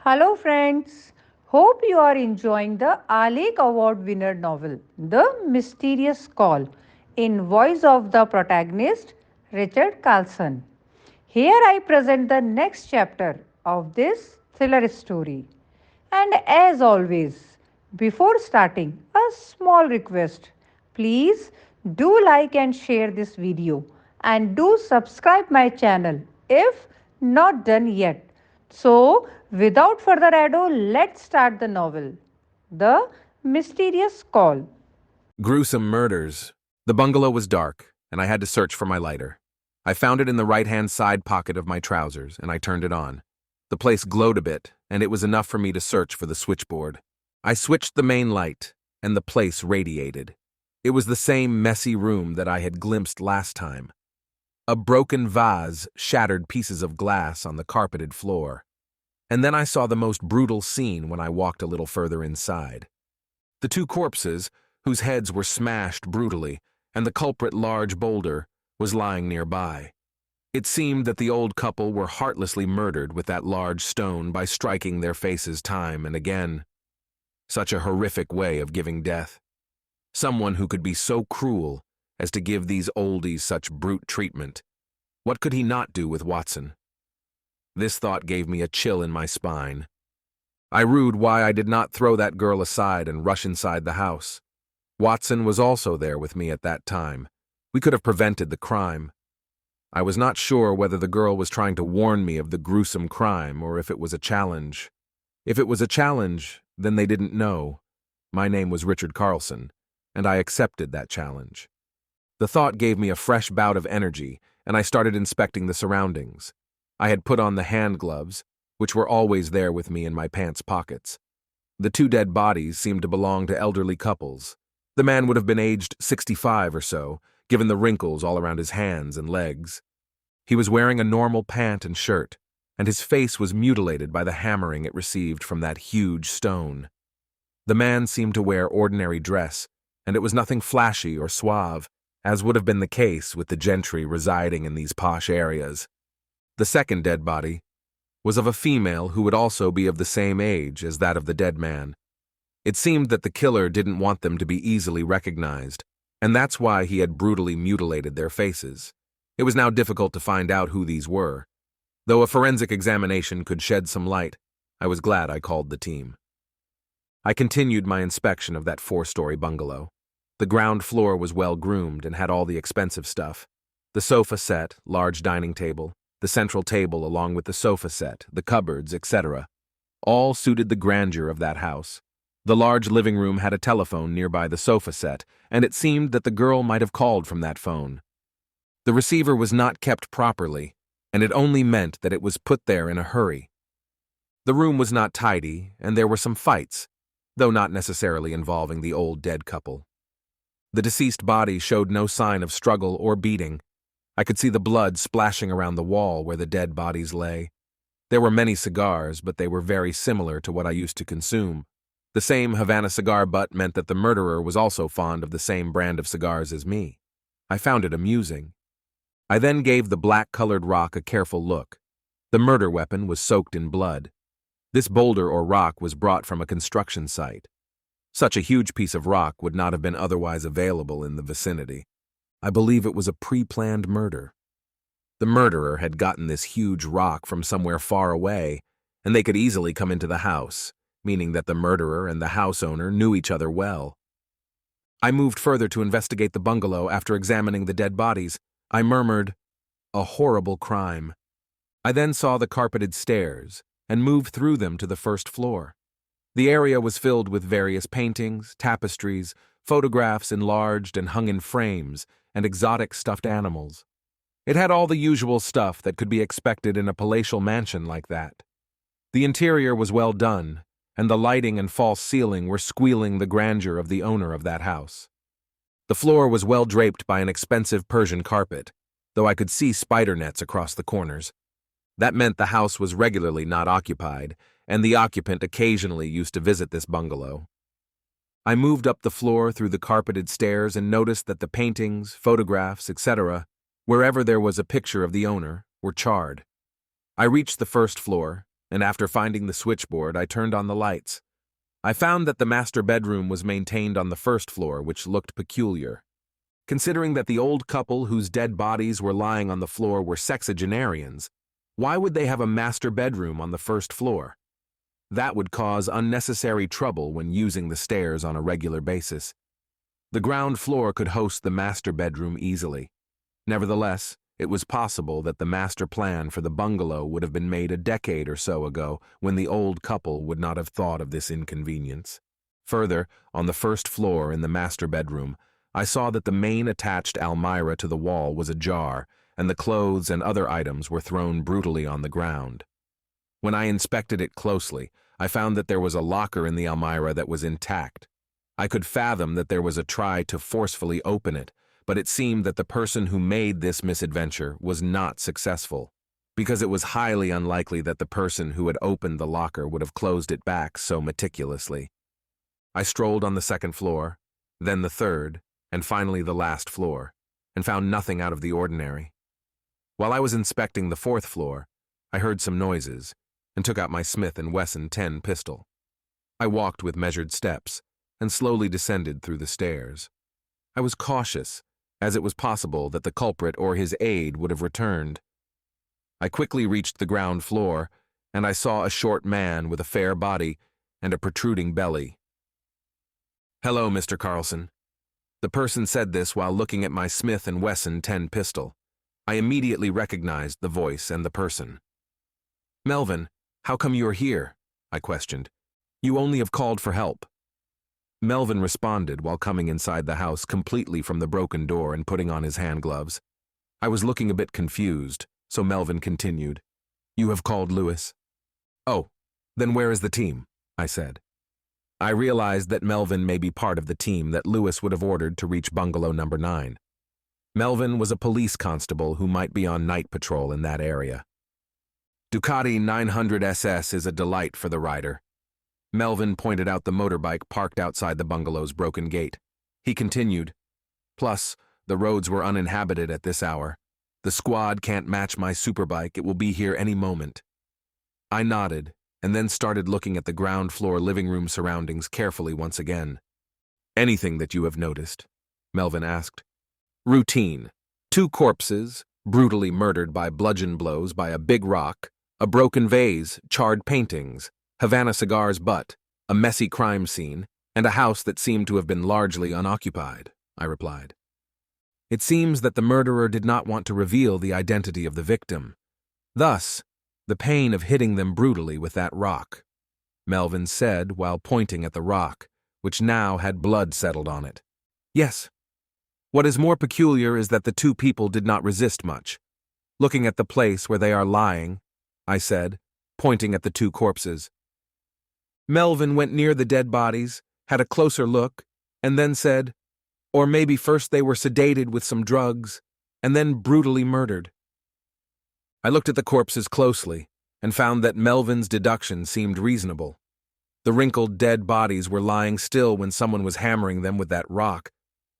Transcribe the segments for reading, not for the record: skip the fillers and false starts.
Hello, friends. Hope you are enjoying the Alec Award winner novel, The Mysterious Call, in voice of the protagonist, Richard Carlsen. Here I present the next chapter of this thriller story. And as always, before starting, a small request. Please do like and share this video and do subscribe my channel if not done yet. So, without further ado, let's start the novel. The Mysterious Call. Gruesome murders. The bungalow was dark, and I had to search for my lighter. I found it in the right-hand side pocket of my trousers, and I turned it on. The place glowed a bit, and it was enough for me to search for the switchboard. I switched the main light, and the place radiated. It was the same messy room that I had glimpsed last time. A broken vase shattered pieces of glass on the carpeted floor. And then I saw the most brutal scene when I walked a little further inside. The two corpses, whose heads were smashed brutally, and the culprit large boulder, was lying nearby. It seemed that the old couple were heartlessly murdered with that large stone by striking their faces time and again. Such a horrific way of giving death. Someone who could be so cruel as to give these oldies such brute treatment. What could he not do with Watson? This thought gave me a chill in my spine. I rued why I did not throw that girl aside and rush inside the house. Watson was also there with me at that time. We could have prevented the crime. I was not sure whether the girl was trying to warn me of the gruesome crime or if it was a challenge. If it was a challenge, then they didn't know. My name was Richard Carlsen, and I accepted that challenge. The thought gave me a fresh bout of energy, and I started inspecting the surroundings. I had put on the hand gloves, which were always there with me in my pants pockets. The two dead bodies seemed to belong to elderly couples. The man would have been aged 65 or so, given the wrinkles all around his hands and legs. He was wearing a normal pant and shirt, and his face was mutilated by the hammering it received from that huge stone. The man seemed to wear ordinary dress, and it was nothing flashy or suave, as would have been the case with the gentry residing in these posh areas. The second dead body was of a female who would also be of the same age as that of the dead man. It seemed that the killer didn't want them to be easily recognized, and that's why he had brutally mutilated their faces. It was now difficult to find out who these were. Though a forensic examination could shed some light, I was glad I called the team. I continued my inspection of that four-story bungalow. The ground floor was well groomed and had all the expensive stuff. The sofa set, large dining table, the central table along with the sofa set, the cupboards, etc. All suited the grandeur of that house. The large living room had a telephone nearby the sofa set, and it seemed that the girl might have called from that phone. The receiver was not kept properly, and it only meant that it was put there in a hurry. The room was not tidy, and there were some fights, though not necessarily involving the old dead couple. The deceased body showed no sign of struggle or beating. I could see the blood splashing around the wall where the dead bodies lay. There were many cigars, but they were very similar to what I used to consume. The same Havana cigar butt meant that the murderer was also fond of the same brand of cigars as me. I found it amusing. I then gave the black-colored rock a careful look. The murder weapon was soaked in blood. This boulder or rock was brought from a construction site. Such a huge piece of rock would not have been otherwise available in the vicinity. I believe it was a pre-planned murder. The murderer had gotten this huge rock from somewhere far away, and they could easily come into the house, meaning that the murderer and the house owner knew each other well. I moved further to investigate the bungalow after examining the dead bodies. I murmured, "A horrible crime." I then saw the carpeted stairs and moved through them to the first floor. The area was filled with various paintings, tapestries, photographs enlarged and hung in frames, and exotic stuffed animals. It had all the usual stuff that could be expected in a palatial mansion like that. The interior was well done, and the lighting and false ceiling were squealing the grandeur of the owner of that house. The floor was well draped by an expensive Persian carpet, though I could see spider nets across the corners. That meant the house was regularly not occupied, and the occupant occasionally used to visit this bungalow. I moved up the floor through the carpeted stairs and noticed that the paintings, photographs, etc., wherever there was a picture of the owner, were charred. I reached the first floor and after finding the switchboard, I turned on the lights. I found that the master bedroom was maintained on the first floor, which looked peculiar. Considering that the old couple whose dead bodies were lying on the floor were sexagenarians, why would they have a master bedroom on the first floor? That would cause unnecessary trouble when using the stairs on a regular basis. The ground floor could host the master bedroom easily. Nevertheless, it was possible that the master plan for the bungalow would have been made a decade or so ago when the old couple would not have thought of this inconvenience. Further, on the first floor in the master bedroom, I saw that the main attached almirah to the wall was ajar, and the clothes and other items were thrown brutally on the ground. When I inspected it closely, I found that there was a locker in the almirah that was intact. I could fathom that there was a try to forcefully open it, but it seemed that the person who made this misadventure was not successful, because it was highly unlikely that the person who had opened the locker would have closed it back so meticulously. I strolled on the second floor, then the third, and finally the last floor, and found nothing out of the ordinary. While I was inspecting the fourth floor, I heard some noises and took out my Smith & Wesson 10 pistol. I walked with measured steps and slowly descended through the stairs. I was cautious, as it was possible that the culprit or his aide would have returned. I quickly reached the ground floor, and I saw a short man with a fair body and a protruding belly. "Hello, Mr. Carlsen." The person said this while looking at my Smith & Wesson 10 pistol. I immediately recognized the voice and the person. "Melvin, how come you are here?" I questioned. "You only have called for help." Melvin responded while coming inside the house completely from the broken door and putting on his hand gloves. I was looking a bit confused, so Melvin continued. "You have called Lewis?" "Oh, then where is the team?" I said. I realized that Melvin may be part of the team that Lewis would have ordered to reach Bungalow No. 9. Melvin was a police constable who might be on night patrol in that area. Ducati 900 SS is a delight for the rider. Melvin pointed out the motorbike parked outside the bungalow's broken gate. He continued, "Plus, the roads were uninhabited at this hour. The squad can't match my superbike. It will be here any moment." I nodded, and then started looking at the ground floor living room surroundings carefully once again. "Anything that you have noticed?" Melvin asked. "Routine. 2 corpses, brutally murdered by bludgeon blows by a big rock, a broken vase, charred paintings, Havana cigar's butt, a messy crime scene, and a house that seemed to have been largely unoccupied," I replied. It seems that the murderer did not want to reveal the identity of the victim. Thus, the pain of hitting them brutally with that rock, Melvin said while pointing at the rock, which now had blood settled on it. "Yes. What is more peculiar is that the 2 people did not resist much. Looking at the place where they are lying," I said, pointing at the 2 corpses. Melvin went near the dead bodies, had a closer look, and then said, "Or maybe first they were sedated with some drugs, and then brutally murdered." I looked at the corpses closely, and found that Melvin's deduction seemed reasonable. The wrinkled dead bodies were lying still when someone was hammering them with that rock.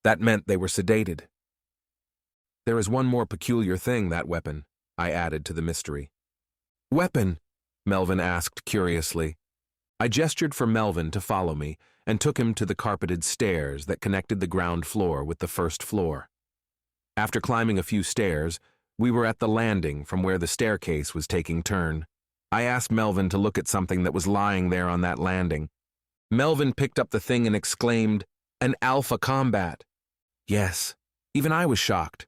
That meant they were sedated. "There is one more peculiar thing, that weapon," I added to the mystery. "Weapon?" Melvin asked curiously. I gestured for Melvin to follow me and took him to the carpeted stairs that connected the ground floor with the first floor. After climbing a few stairs, we were at the landing from where the staircase was taking turn. I asked Melvin to look at something that was lying there on that landing. Melvin picked up the thing and exclaimed, "An Alpha Combat." Yes, even I was shocked.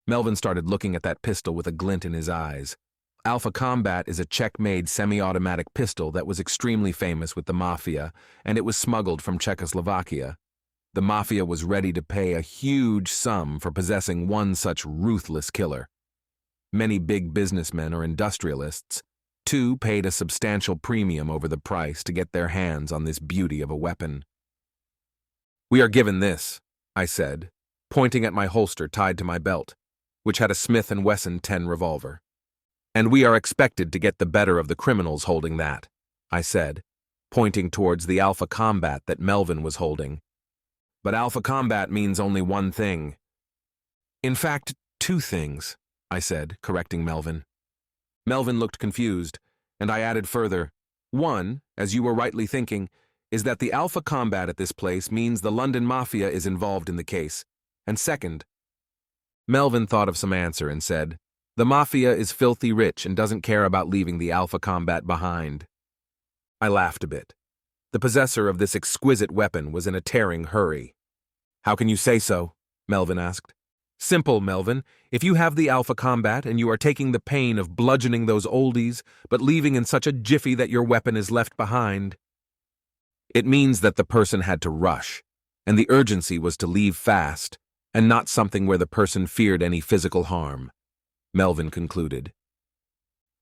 Melvin started looking at that pistol with a glint in his eyes. Alpha Combat is a Czech-made semi-automatic pistol that was extremely famous with the Mafia, and it was smuggled from Czechoslovakia. The Mafia was ready to pay a huge sum for possessing one such ruthless killer. Many big businessmen or industrialists, too, paid a substantial premium over the price to get their hands on this beauty of a weapon. "We are given this," I said, pointing at my holster tied to my belt, which had a Smith & Wesson 10 revolver. "And we are expected to get the better of the criminals holding that," I said, pointing towards the Alpha Combat that Melvin was holding. "But Alpha Combat means only one thing." "In fact, 2 things," I said, correcting Melvin. Melvin looked confused, And I added further, one, as you were rightly thinking, is that the alpha combat at this place means the London Mafia is involved in the case. And second, Melvin thought of some answer and said, the Mafia is filthy rich and doesn't care about leaving the alpha combat behind. I laughed a bit. The possessor of this exquisite weapon was in a tearing hurry. How can you say so? Melvin asked. Simple, Melvin. If you have the alpha combat and you are taking the pain of bludgeoning those oldies, but leaving in such a jiffy that your weapon is left behind, it means that the person had to rush, and the urgency was to leave fast, and not something where the person feared any physical harm, Melvin concluded.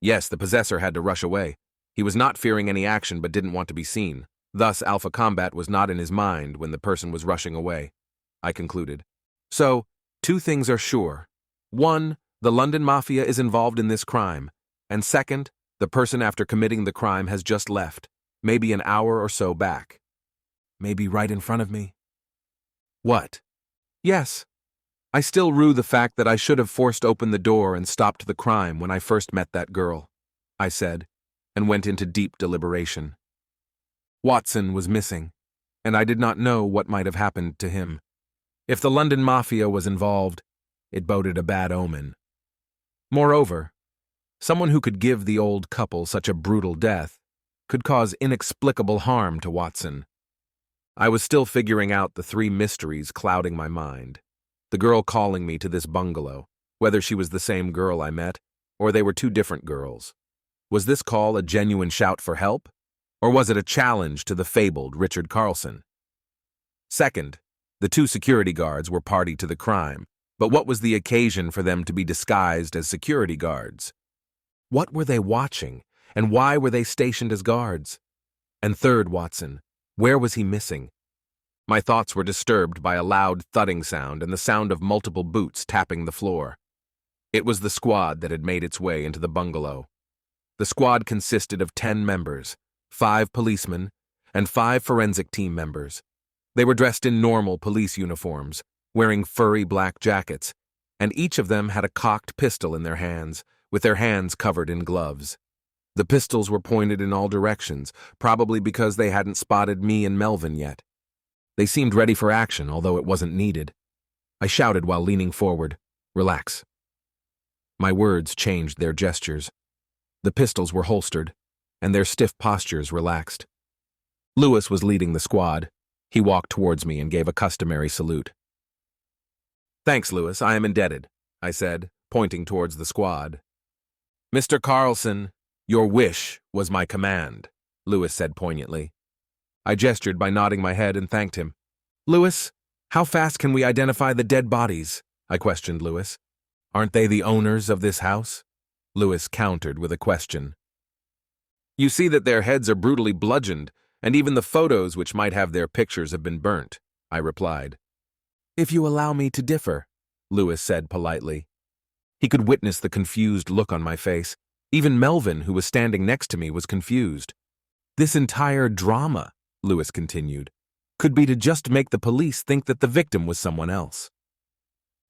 Yes, the possessor had to rush away. He was not fearing any action but didn't want to be seen. Thus, alpha combat was not in his mind when the person was rushing away, I concluded. So, two things are sure. One, the London Mafia is involved in this crime, and second, the person after committing the crime has just left, maybe an hour or so back. Maybe right in front of me. What? Yes. I still rue the fact that I should have forced open the door and stopped the crime when I first met that girl, I said, and went into deep deliberation. Watson was missing, and I did not know what might have happened to him. If the London Mafia was involved, it boded a bad omen. Moreover, someone who could give the old couple such a brutal death could cause inexplicable harm to Watson. I was still figuring out the three mysteries clouding my mind. The girl calling me to this bungalow, whether she was the same girl I met, or they were two different girls. Was this call a genuine shout for help, or was it a challenge to the fabled Richard Carlsen? Second, the two security guards were party to the crime, but what was the occasion for them to be disguised as security guards? What were they watching, and why were they stationed as guards? And third, Watson, where was he missing? My thoughts were disturbed by a loud thudding sound and the sound of multiple boots tapping the floor. It was the squad that had made its way into the bungalow. The squad consisted of 10 members, 5 policemen, and 5 forensic team members. They were dressed in normal police uniforms, wearing furry black jackets, and each of them had a cocked pistol in their hands, with their hands covered in gloves. The pistols were pointed in all directions, probably because they hadn't spotted me and Melvin yet. They seemed ready for action, although it wasn't needed. I shouted while leaning forward, "Relax." My words changed their gestures. The pistols were holstered, and their stiff postures relaxed. Lewis was leading the squad. He walked towards me and gave a customary salute. "Thanks, Lewis, I am indebted," I said, pointing towards the squad. "Mr. Carlsen, your wish was my command," Lewis said poignantly. I gestured by nodding my head and thanked him. "Lewis, how fast can we identify the dead bodies?" I questioned Lewis. "Aren't they the owners of this house?" Lewis countered with a question. "You see that their heads are brutally bludgeoned, and even the photos which might have their pictures have been burnt," I replied. "If you allow me to differ," Lewis said politely. He could witness the confused look on my face. Even Melvin, who was standing next to me, was confused. "This entire drama," Lewis continued, "could be to just make the police think that the victim was someone else."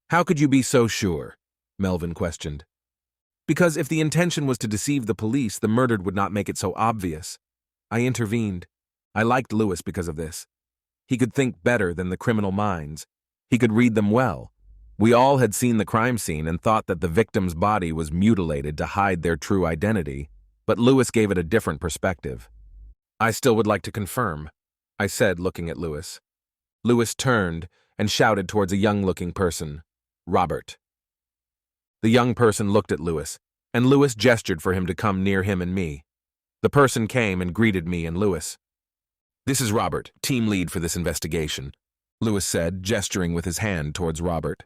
"How could you be so sure?" Melvin questioned. "Because if the intention was to deceive the police, the murdered would not make it so obvious." I intervened. I liked Lewis because of this. He could think better than the criminal minds. He could read them well. We all had seen the crime scene and thought that the victim's body was mutilated to hide their true identity, but Lewis gave it a different perspective. "I still would like to confirm," I said, looking at Lewis. Lewis turned and shouted towards a young-looking person, "Robert." The young person looked at Lewis, and Lewis gestured for him to come near him and me. The person came and greeted me and Lewis. "This is Robert, team lead for this investigation," Lewis said, gesturing with his hand towards Robert.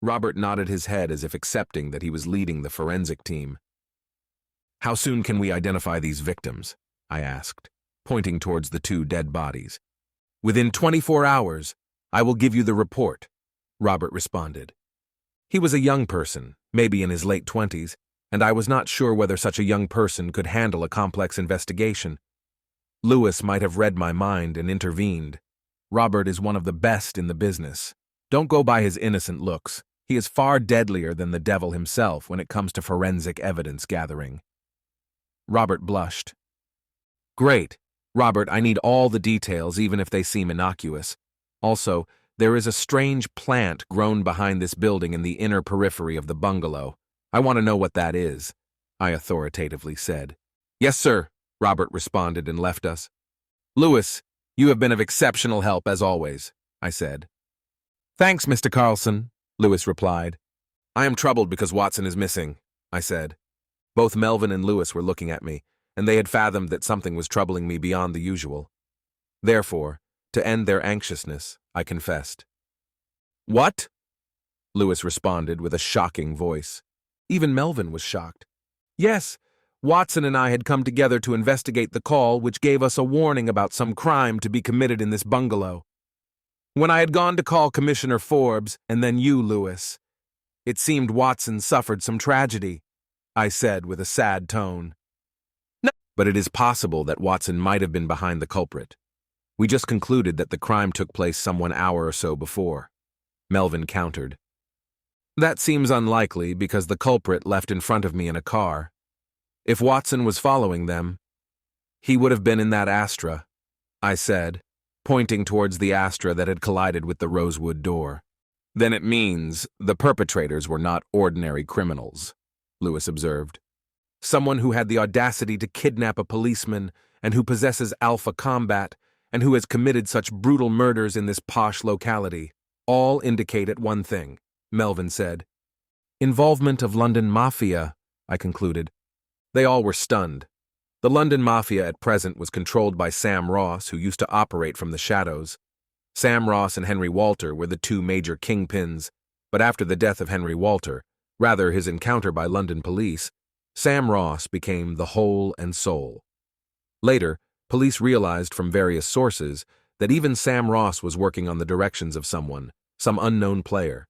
Robert nodded his head as if accepting that he was leading the forensic team. "How soon can we identify these victims?" I asked, pointing towards the 2 dead bodies. "Within 24 hours, I will give you the report," Robert responded. He was a young person, maybe in his late 20s, and I was not sure whether such a young person could handle a complex investigation. Lewis might have read my mind and intervened. "Robert is one of the best in the business. Don't go by his innocent looks. He is far deadlier than the devil himself when it comes to forensic evidence gathering." Robert blushed. Great. Robert, I need all the details, even if they seem innocuous. Also, there is a strange plant grown behind this building in the inner periphery of the bungalow. I want to know what that is, I authoritatively said. Yes, sir, Robert responded and left us. Lewis, you have been of exceptional help as always, I said. Thanks, Mr. Carlsen, Lewis replied. I am troubled because Watson is missing, I said. Both Melvin and Lewis were looking at me, and they had fathomed that something was troubling me beyond the usual. Therefore, to end their anxiousness, I confessed. What? Lewis responded with a shocking voice. Even Melvin was shocked. Yes, Watson and I had come together to investigate the call which gave us a warning about some crime to be committed in this bungalow. When I had gone to call Commissioner Forbes, and then you, Lewis, it seemed Watson suffered some tragedy, I said with a sad tone. No, but it is possible that Watson might have been behind the culprit. We just concluded that the crime took place some 1 hour or so before. Melvin countered. That seems unlikely because the culprit left in front of me in a car. If Watson was following them, he would have been in that Astra, I said, pointing towards the Astra that had collided with the rosewood door. Then it means the perpetrators were not ordinary criminals, Lewis observed. Someone who had the audacity to kidnap a policeman and who possesses alpha combat and who has committed such brutal murders in this posh locality, all indicate at one thing, Melvin said. Involvement of London Mafia, I concluded. They all were stunned. The London Mafia at present was controlled by Sam Ross, who used to operate from the shadows. Sam Ross and Henry Walter were the two major kingpins, but after the death of Henry Walter, rather his encounter by London police, Sam Ross became the whole and soul. Later, police realized from various sources that even Sam Ross was working on the directions of someone, some unknown player.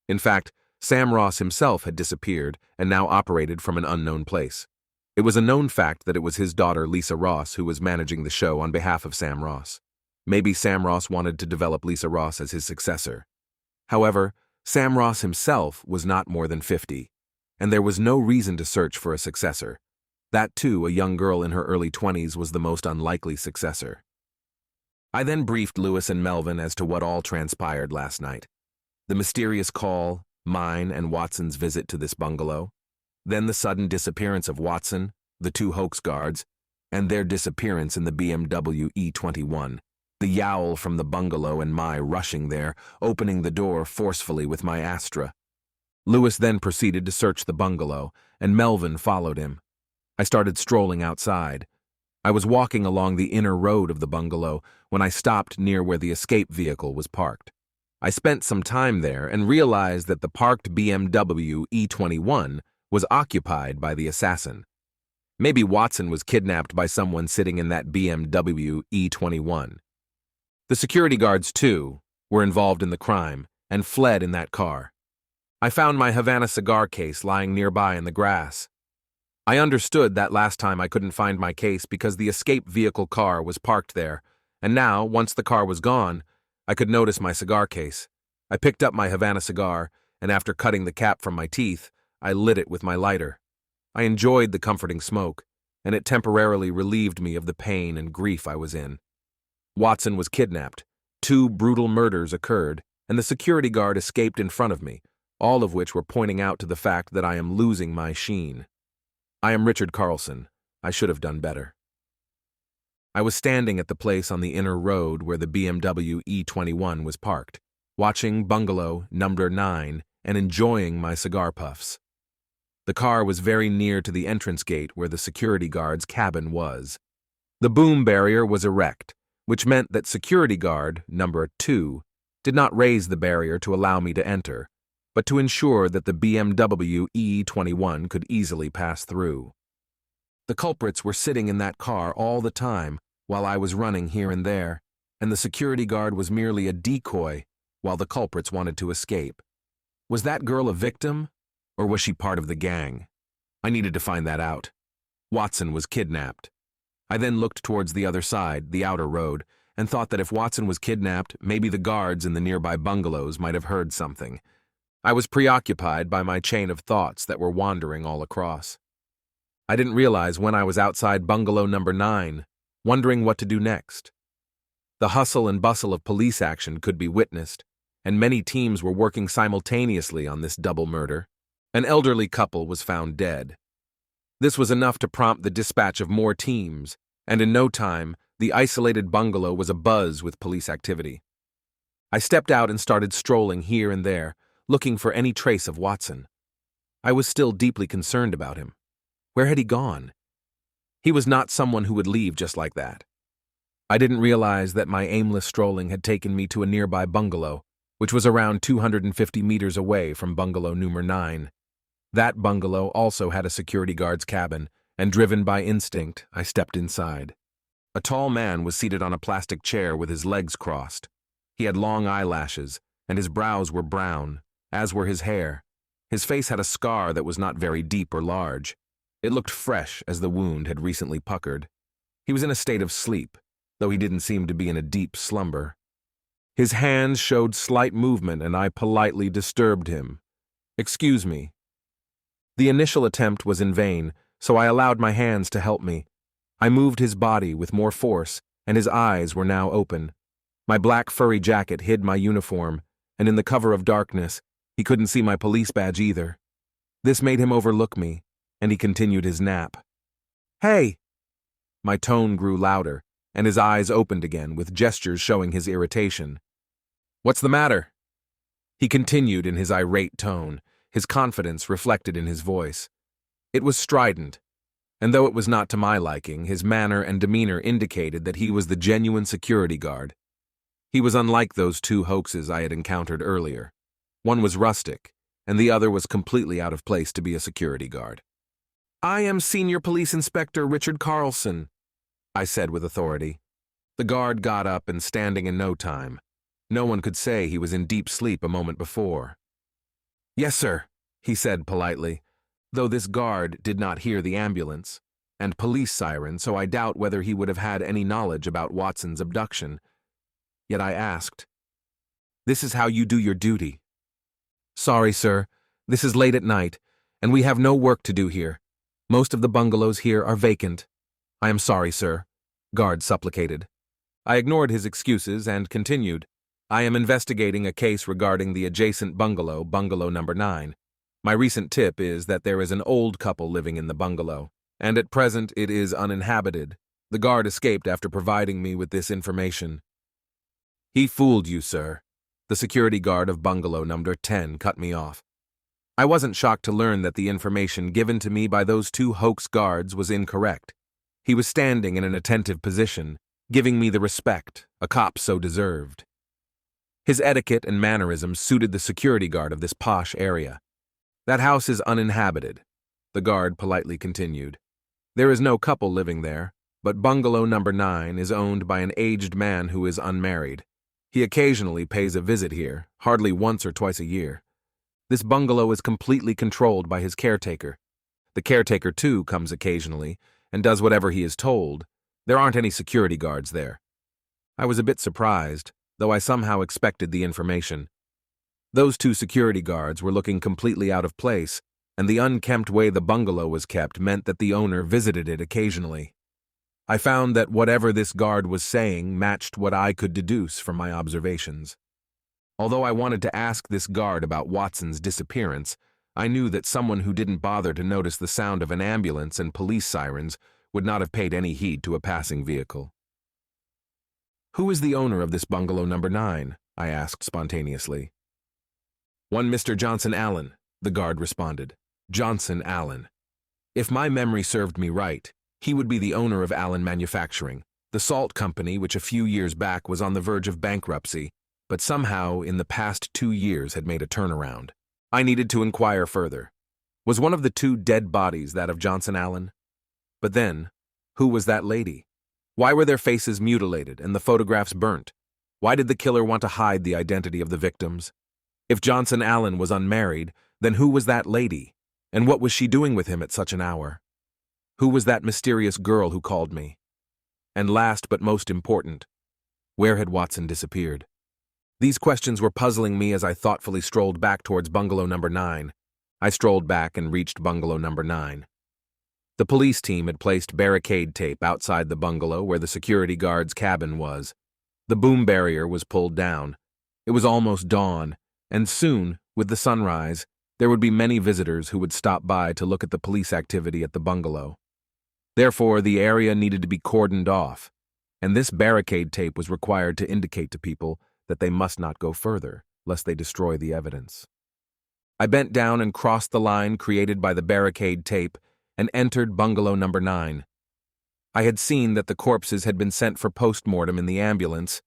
In fact, Sam Ross himself had disappeared and now operated from an unknown place. It was a known fact that it was his daughter Lisa Ross who was managing the show on behalf of Sam Ross. Maybe Sam Ross wanted to develop Lisa Ross as his successor. However, Sam Ross himself was not more than 50, and there was no reason to search for a successor. That too, a young girl in her early 20s was the most unlikely successor. I then briefed Lewis and Melvin as to what all transpired last night. The mysterious call, mine and Watson's visit to this bungalow, then the sudden disappearance of Watson, the two hoax guards, and their disappearance in the BMW E21, the yowl from the bungalow and my rushing there, opening the door forcefully with my Astra. Lewis then proceeded to search the bungalow, and Melvin followed him. I started strolling outside. I was walking along the inner road of the bungalow when I stopped near where the escape vehicle was parked. I spent some time there and realized that the parked BMW E21 was occupied by the assassin. Maybe Watson was kidnapped by someone sitting in that BMW E21. The security guards, too, were involved in the crime and fled in that car. I found my Havana cigar case lying nearby in the grass. I understood that last time I couldn't find my case because the escape vehicle car was parked there, and now, once the car was gone, I could notice my cigar case. I picked up my Havana cigar, and after cutting the cap from my teeth, I lit it with my lighter. I enjoyed the comforting smoke, and it temporarily relieved me of the pain and grief I was in. Watson was kidnapped, 2 brutal murders occurred, and the security guard escaped in front of me, all of which were pointing out to the fact that I am losing my sheen. I am Richard Carlsen. I should have done better. I was standing at the place on the inner road where the BMW E21 was parked, watching Bungalow No.9 and enjoying my cigar puffs. The car was very near to the entrance gate where the security guard's cabin was. The boom barrier was erect, which meant that security guard number 2 did not raise the barrier to allow me to enter, but to ensure that the BMW E21 could easily pass through. The culprits were sitting in that car all the time while I was running here and there, and the security guard was merely a decoy while the culprits wanted to escape. Was that girl a victim, or was she part of the gang? I needed to find that out. Watson was kidnapped. I then looked towards the other side, the outer road, and thought that if Watson was kidnapped, maybe the guards in the nearby bungalows might have heard something. I was preoccupied by my chain of thoughts that were wandering all across. I didn't realize when I was outside Bungalow No.9, wondering what to do next. The hustle and bustle of police action could be witnessed, and many teams were working simultaneously on this double murder. An elderly couple was found dead. This was enough to prompt the dispatch of more teams, and in no time, the isolated bungalow was abuzz with police activity. I stepped out and started strolling here and there, looking for any trace of Watson. I was still deeply concerned about him. Where had he gone? He was not someone who would leave just like that. I didn't realize that my aimless strolling had taken me to a nearby bungalow, which was around 250 meters away from Bungalow No.9. That bungalow also had a security guard's cabin, and driven by instinct, I stepped inside. A tall man was seated on a plastic chair with his legs crossed. He had long eyelashes, and his brows were brown, as were his hair. His face had a scar that was not very deep or large. It looked fresh as the wound had recently puckered. He was in a state of sleep, though he didn't seem to be in a deep slumber. His hands showed slight movement, and I politely disturbed him. "Excuse me." The initial attempt was in vain, so I allowed my hands to help me. I moved his body with more force, and his eyes were now open. My black furry jacket hid my uniform, and in the cover of darkness, he couldn't see my police badge either. This made him overlook me, and he continued his nap. "Hey!" My tone grew louder, and his eyes opened again, with gestures showing his irritation. "What's the matter?" He continued in his irate tone, his confidence reflected in his voice. It was strident, and though it was not to my liking, his manner and demeanor indicated that he was the genuine security guard. He was unlike those two hoaxes I had encountered earlier. One was rustic, and the other was completely out of place to be a security guard. "I am Senior Police Inspector Richard Carlsen," I said with authority. The guard got up and standing in no time. No one could say he was in deep sleep a moment before. "Yes, sir," he said politely, though this guard did not hear the ambulance and police siren, so I doubt whether he would have had any knowledge about Watson's abduction. Yet I asked, "This is how you do your duty?" "Sorry, sir. This is late at night, and we have no work to do here. Most of the bungalows here are vacant." "I am sorry, sir," guard supplicated. I ignored his excuses and continued. "I am investigating a case regarding the adjacent bungalow, Bungalow No.9. My recent tip is that there is an old couple living in the bungalow, and at present it is uninhabited. The guard escaped after providing me with this information." "He fooled you, sir." The security guard of Bungalow No.10 cut me off. I wasn't shocked to learn that the information given to me by those two hoax guards was incorrect. He was standing in an attentive position, giving me the respect a cop so deserved. His etiquette and mannerisms suited the security guard of this posh area. "That house is uninhabited," the guard politely continued. "There is no couple living there, but Bungalow No.9 is owned by an aged man who is unmarried. He occasionally pays a visit here, hardly once or twice a year. This bungalow is completely controlled by his caretaker. The caretaker, too, comes occasionally and does whatever he is told. There aren't any security guards there." I was a bit surprised, though I somehow expected the information. Those two security guards were looking completely out of place, and the unkempt way the bungalow was kept meant that the owner visited it occasionally. I found that whatever this guard was saying matched what I could deduce from my observations. Although I wanted to ask this guard about Watson's disappearance, I knew that someone who didn't bother to notice the sound of an ambulance and police sirens would not have paid any heed to a passing vehicle. "Who is the owner of this Bungalow No.9? I asked spontaneously. "One Mr. Johnson Allen," the guard responded. "Johnson Allen. If my memory served me right, he would be the owner of Allen Manufacturing, the salt company which a few years back was on the verge of bankruptcy, but somehow in the past 2 years had made a turnaround." I needed to inquire further. Was one of the two dead bodies that of Johnson Allen? But then, who was that lady? Why were their faces mutilated and the photographs burnt? Why did the killer want to hide the identity of the victims? If Johnson Allen was unmarried, then who was that lady? And what was she doing with him at such an hour? Who was that mysterious girl who called me? And last but most important, where had Watson disappeared? These questions were puzzling me as I thoughtfully strolled back towards Bungalow No.9. I strolled back and reached Bungalow No.9. The police team had placed barricade tape outside the bungalow where the security guard's cabin was. The boom barrier was pulled down. It was almost dawn, and soon, with the sunrise, there would be many visitors who would stop by to look at the police activity at the bungalow. Therefore, the area needed to be cordoned off, and this barricade tape was required to indicate to people that they must not go further, lest they destroy the evidence. I bent down and crossed the line created by the barricade tape and entered Bungalow No. 9. I had seen that the corpses had been sent for post-mortem in the ambulance,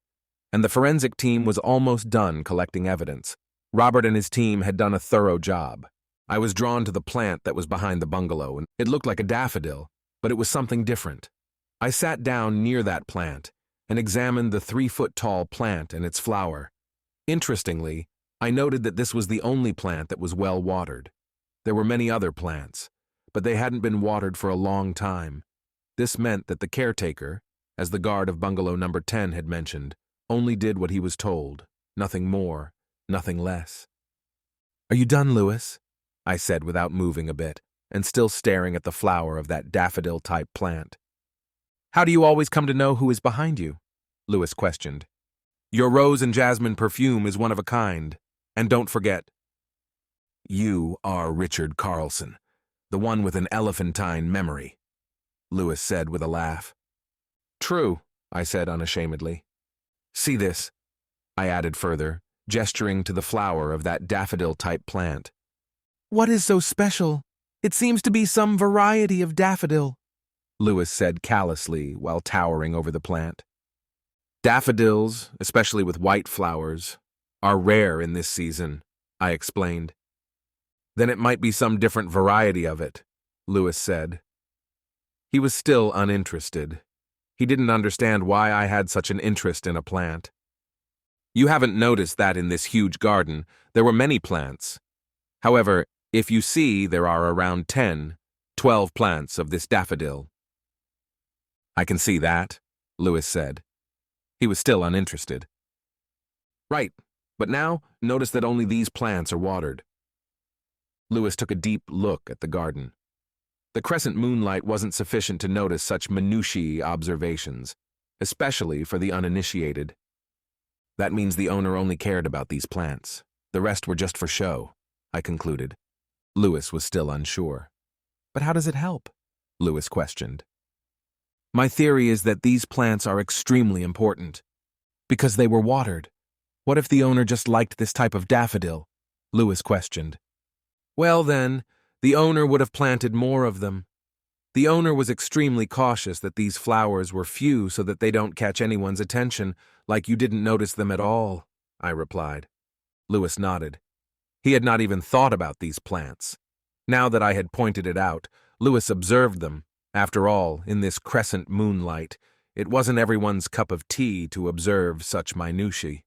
and the forensic team was almost done collecting evidence. Robert and his team had done a thorough job. I was drawn to the plant that was behind the bungalow, and it looked like a daffodil, but it was something different. I sat down near that plant and examined the 3-foot-tall plant and its flower. Interestingly, I noted that this was the only plant that was well watered. There were many other plants, but they hadn't been watered for a long time. This meant that the caretaker, as the guard of Bungalow No. 10 had mentioned, only did what he was told, nothing more, nothing less. "Are you done, Lewis?" I said without moving a bit, and still staring at the flower of that daffodil-type plant. "How do you always come to know who is behind you?" Lewis questioned. "Your rose and jasmine perfume is one of a kind, and don't forget, you are Richard Carlsen, the one with an elephantine memory," Lewis said with a laugh. "True," I said unashamedly. "See this," I added further, gesturing to the flower of that daffodil-type plant. "What is so special? It seems to be some variety of daffodil," Lewis said callously while towering over the plant. "Daffodils, especially with white flowers, are rare in this season," I explained. "Then it might be some different variety of it," Lewis said. He was still uninterested. He didn't understand why I had such an interest in a plant. "You haven't noticed that in this huge garden there were many plants. However, if you see, there are around 10, 12 plants of this daffodil." "I can see that," Lewis said. He was still uninterested. "Right, but now notice that only these plants are watered." Lewis took a deep look at the garden. The crescent moonlight wasn't sufficient to notice such minutiae observations, especially for the uninitiated. "That means the owner only cared about these plants. The rest were just for show," I concluded. Lewis was still unsure. "But how does it help?" Lewis questioned. "My theory is that these plants are extremely important. Because they were watered. What if the owner just liked this type of daffodil?" Lewis questioned. "Well then, the owner would have planted more of them. The owner was extremely cautious that these flowers were few so that they don't catch anyone's attention, like you didn't notice them at all," I replied. Lewis nodded. He had not even thought about these plants. Now that I had pointed it out, Lewis observed them. After all, in this crescent moonlight, it wasn't everyone's cup of tea to observe such minutiae.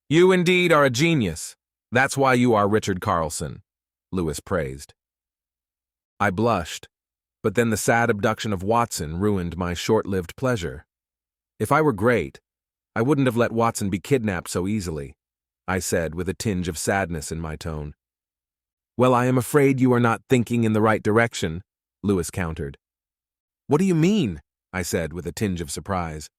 "You indeed are a genius. That's why you are Richard Carlsen," Lewis praised. I blushed, but then the sad abduction of Watson ruined my short-lived pleasure. If I were great, I wouldn't have let Watson be kidnapped so easily, I said with a tinge of sadness in my tone. "Well, I am afraid you are not thinking in the right direction," Lewis countered. "What do you mean?" I said with a tinge of surprise.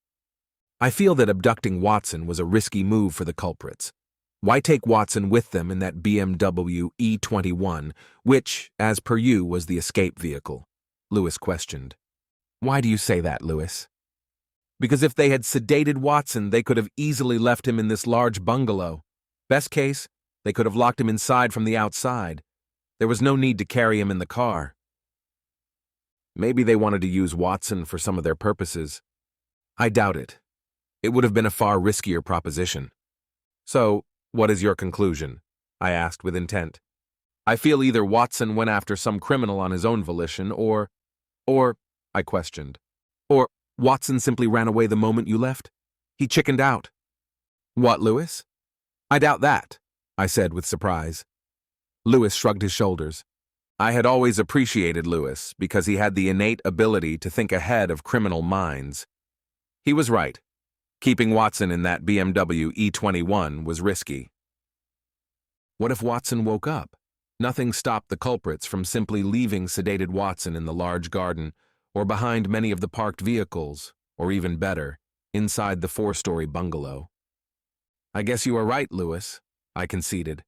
"I feel that abducting Watson was a risky move for the culprits. Why take Watson with them in that BMW E21, which, as per you, was the escape vehicle?" Lewis questioned. "Why do you say that, Lewis?" "Because if they had sedated Watson, they could have easily left him in this large bungalow. Best case, they could have locked him inside from the outside. There was no need to carry him in the car." "Maybe they wanted to use Watson for some of their purposes." "I doubt it. It would have been a far riskier proposition." "So, what is your conclusion?" I asked with intent. "I feel either Watson went after some criminal on his own volition, or, I questioned, or Watson simply ran away the moment you left. He chickened out." "What, Lewis?" "I doubt that," I said with surprise. Lewis shrugged his shoulders. I had always appreciated Lewis because he had the innate ability to think ahead of criminal minds. He was right. Keeping Watson in that BMW E21 was risky. What if Watson woke up? Nothing stopped the culprits from simply leaving sedated Watson in the large garden, or behind many of the parked vehicles, or even better, inside the four-story bungalow. I guess you are right, Lewis, I conceded.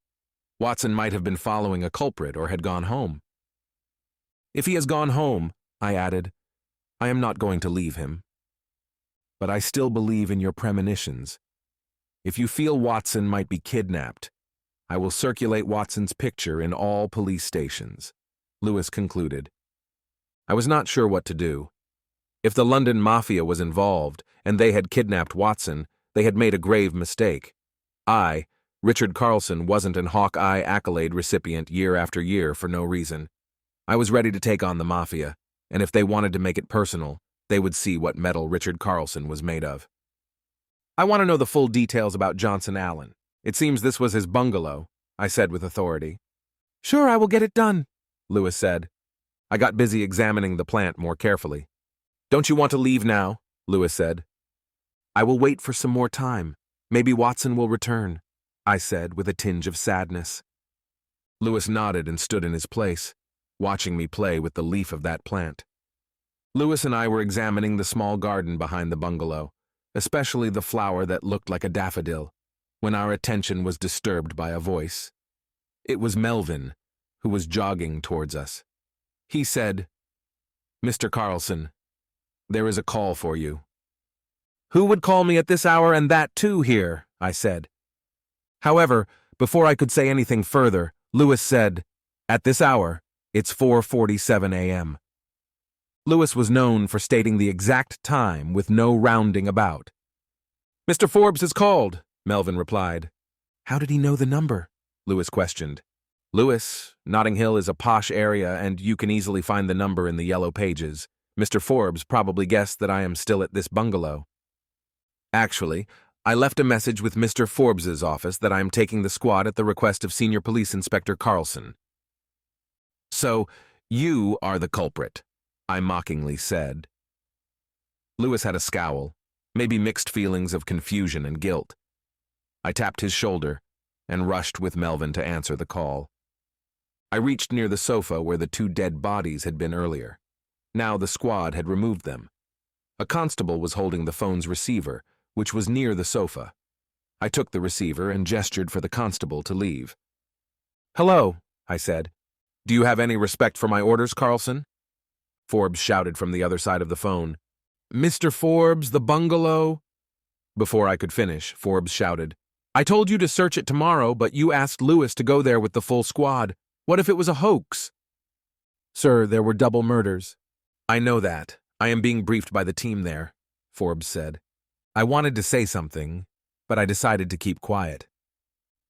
Watson might have been following a culprit or had gone home. If he has gone home, I added, I am not going to leave him. But I still believe in your premonitions. If you feel Watson might be kidnapped, I will circulate Watson's picture in all police stations, Lewis concluded. I was not sure what to do. If the London Mafia was involved and they had kidnapped Watson, they had made a grave mistake. I, Richard Carlsen, wasn't an Hawkeye accolade recipient year after year for no reason. I was ready to take on the Mafia, and if they wanted to make it personal, they would see what metal Richard Carlsen was made of. I want to know the full details about Johnson Allen. It seems this was his bungalow, I said with authority. Sure, I will get it done, Lewis said. I got busy examining the plant more carefully. Don't you want to leave now? Lewis said. I will wait for some more time. Maybe Watson will return, I said with a tinge of sadness. Lewis nodded and stood in his place, watching me play with the leaf of that plant. Lewis and I were examining the small garden behind the bungalow, especially the flower that looked like a daffodil, when our attention was disturbed by a voice. It was Melvin, who was jogging towards us. He said, Mr. Carlsen, there is a call for you. Who would call me at this hour and that too here? I said. However, before I could say anything further, Lewis said, At this hour, it's 4:47 a.m. Lewis was known for stating the exact time with no rounding about. Mr. Forbes has called, Melvin replied. How did he know the number? Lewis questioned. Lewis, Notting Hill is a posh area and you can easily find the number in the yellow pages. Mr. Forbes probably guessed that I am still at this bungalow. Actually, I left a message with Mr. Forbes's office that I am taking the squad at the request of Senior Police Inspector Carlsen. So, you are the culprit, I mockingly said. Lewis had a scowl, maybe mixed feelings of confusion and guilt. I tapped his shoulder and rushed with Melvin to answer the call. I reached near the sofa where the two dead bodies had been earlier. Now the squad had removed them. A constable was holding the phone's receiver, which was near the sofa. I took the receiver and gestured for the constable to leave. Hello, I said. Do you have any respect for my orders, Carlsen? Forbes shouted from the other side of the phone. Mr. Forbes, the bungalow? Before I could finish, Forbes shouted, I told you to search it tomorrow, but you asked Lewis to go there with the full squad. What if it was a hoax? Sir, there were double murders. I know that. I am being briefed by the team there, Forbes said. I wanted to say something, but I decided to keep quiet.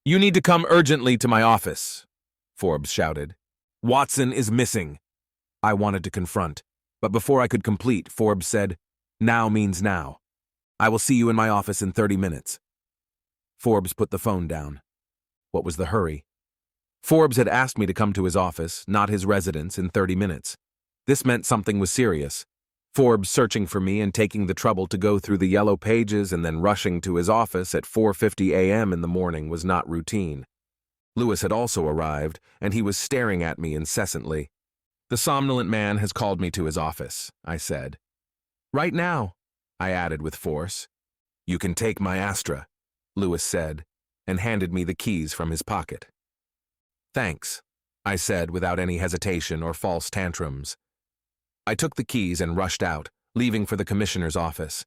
You need to come urgently to my office, Forbes shouted. Watson is missing. I wanted to confront, but before I could complete, Forbes said, Now means now. I will see you in my office in 30 minutes. Forbes put the phone down. What was the hurry? Forbes had asked me to come to his office, not his residence, in 30 minutes. This meant something was serious. Forbes searching for me and taking the trouble to go through the yellow pages and then rushing to his office at 4:50 a.m. in the morning was not routine. Lewis had also arrived, and he was staring at me incessantly. The somnolent man has called me to his office, I said. Right now, I added with force. You can take my Astra, Lewis said, and handed me the keys from his pocket. Thanks, I said without any hesitation or false tantrums. I took the keys and rushed out, leaving for the commissioner's office.